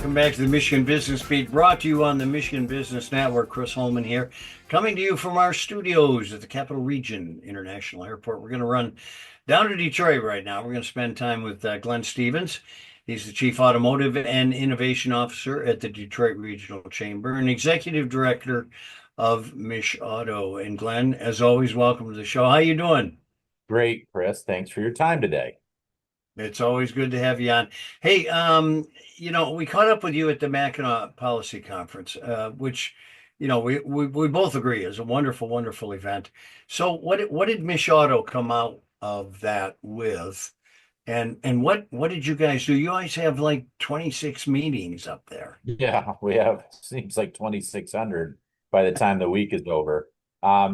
Welcome back to the Michigan Business Beat, brought to you on the Michigan Business Network. Chris Holman here, coming to you from our studios at the Capital Region International Airport. We're going to run down to Detroit right now. We're going to spend time with Glenn Stevens. He's the Chief Automotive and Innovation Officer at the Detroit Regional Chamber and Executive Director of MichAuto. And Glenn, as always, welcome to the show. How you doing? Great, Chris. Thanks for your time today. It's always good to have you on. Hey, we caught up with you at the Mackinac Policy Conference, which, we both agree is a wonderful, wonderful event. So what did Mish Auto come out of that with? And what did you guys do? You guys have like 26 meetings up there. Yeah, we have seems like 2,600 by the time the week is over.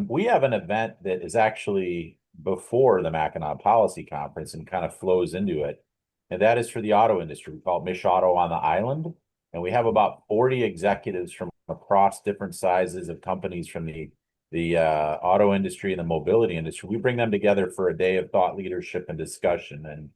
We have an event that is actually before the Mackinac Policy Conference and kind of flows into it. And that is for the auto industry. We call it MichAuto on the Island. And we have about 40 executives from across different sizes of companies from the auto industry and the mobility industry. We bring them together for a day of thought leadership and discussion. And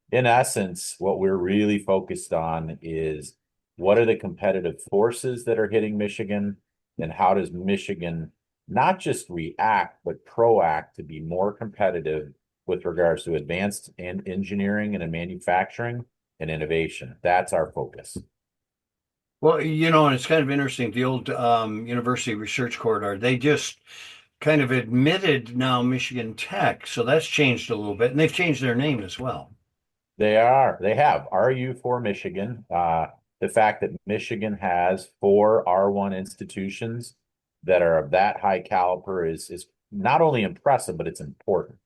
in essence, what we're really focused on is what are the competitive forces that are hitting Michigan, and how does Michigan not just react, but proact to be more competitive with regards to advanced and engineering and in manufacturing and innovation. That's our focus. Well, and it's kind of interesting. The old University Research Corridor, they just kind of admitted now Michigan Tech. So that's changed a little bit, and they've changed their name as well. They have RU for Michigan. The fact that Michigan has four R1 institutions that are of that high caliber is not only impressive, but it's important.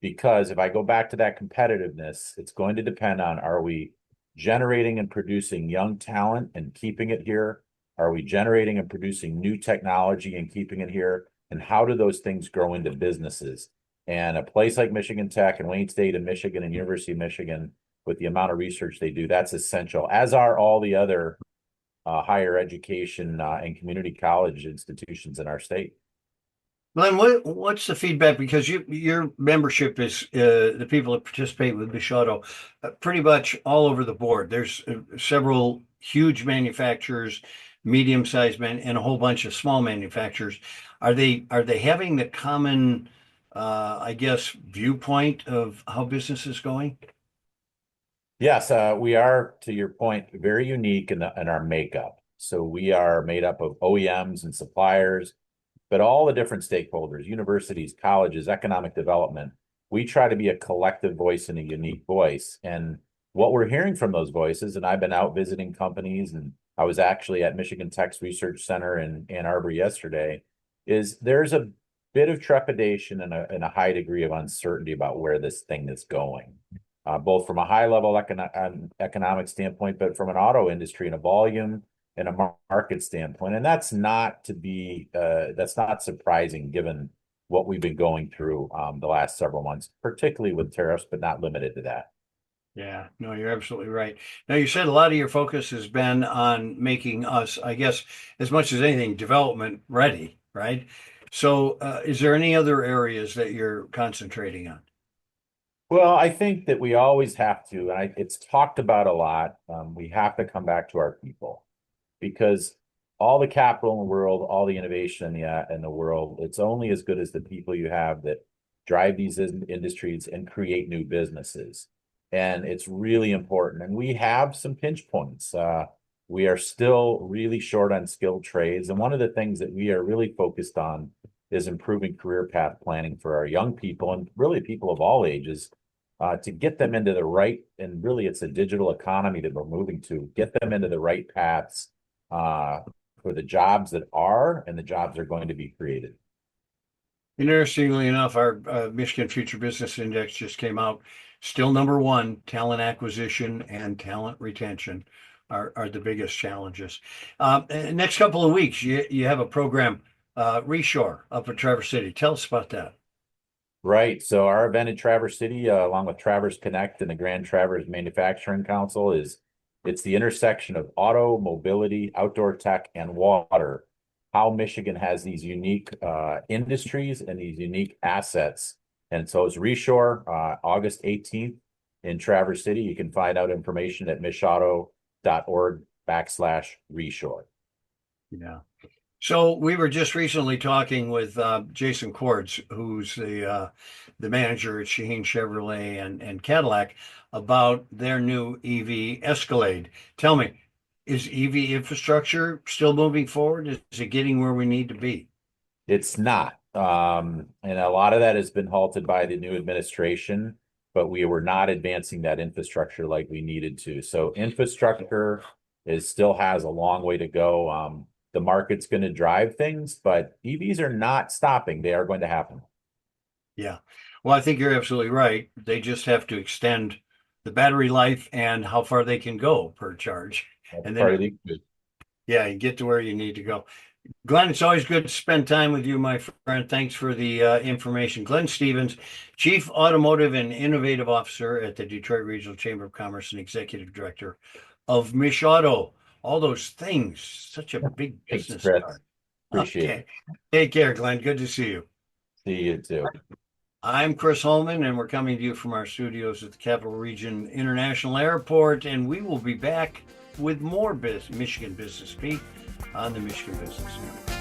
Because if I go back to that competitiveness, it's going to depend on, are we generating and producing young talent and keeping it here? Are we generating and producing new technology and keeping it here? And how do those things grow into businesses? And a place like Michigan Tech and Wayne State and Michigan and University of Michigan, with the amount of research they do, that's essential, as are all the other higher education and community college institutions in our state. Glenn, what's the feedback? Because your membership is the people that participate with MichAuto pretty much all over the board. There's several huge manufacturers, medium-sized men, and a whole bunch of small manufacturers. Are they having the common, I guess, viewpoint of how business is going? Yes, we are, to your point, very unique in our makeup. So we are made up of OEMs and suppliers, but all the different stakeholders, universities, colleges, economic development. We try to be a collective voice and a unique voice. And what we're hearing from those voices, and I've been out visiting companies, and I was actually at Michigan Tech's Research Center in Ann Arbor yesterday, is there's a bit of trepidation and a high degree of uncertainty about where this thing is going. Both from a high level economic standpoint, but from an auto industry and a volume and a market standpoint. And that's not surprising given what we've been going through the last several months, particularly with tariffs, but not limited to that. Yeah, no, you're absolutely right. Now, you said a lot of your focus has been on making us, I guess, as much as anything, development ready, right? So, is there any other areas that you're concentrating on? Well, I think that we always have to, and it's talked about a lot. We have to come back to our people, because all the capital in the world, all the innovation in the world, it's only as good as the people you have that drive these industries and create new businesses. And it's really important. And we have some pinch points. We are still really short on skilled trades. And one of the things that we are really focused on is improving career path planning for our young people, and really people of all ages, to get them into the right, and really it's a digital economy that we're moving to, get them into the right paths for the jobs that are, and the jobs are going to be created. Interestingly enough, our Michigan Future Business Index just came out. Still number one, talent acquisition and talent retention are the biggest challenges. Next couple of weeks, you have a program, Reshore, up at Traverse City. Tell us about that. Right. So our event in Traverse City, along with Traverse Connect and the Grand Traverse Manufacturing Council, it's the intersection of auto, mobility, outdoor tech, and water. How Michigan has these unique industries and these unique assets. And so it's Reshore, August 18th in Traverse City. You can find out information at michauto.org /Reshore. Yeah. So we were just recently talking with Jason Cords, who's the manager at Shaheen Chevrolet and Cadillac, about their new EV Escalade. Tell me, is EV infrastructure still moving forward? Is it getting where we need to be? It's not. And a lot of that has been halted by the new administration, but we were not advancing that infrastructure like we needed to. So infrastructure still has a long way to go. The market's going to drive things, but EVs are not stopping. They are going to happen. Yeah. Well, I think you're absolutely right. They just have to extend the battery life and how far they can go per charge. That's And part of then, the yeah, you get to where you need to go. Glenn, it's always good to spend time with you, my friend. Thanks for the information. Glenn Stevens, Chief Automotive and Innovative Officer at the Detroit Regional Chamber of Commerce and Executive Director of MichAuto. All those things. Such a big Thanks, business Chris. start. Appreciate Okay. it. Take care, Glenn. Good to see you. See you too. I'm Chris Holman, and we're coming to you from our studios at the Capital Region International Airport, and we will be back with more Michigan Business Beat on the Michigan Business Network.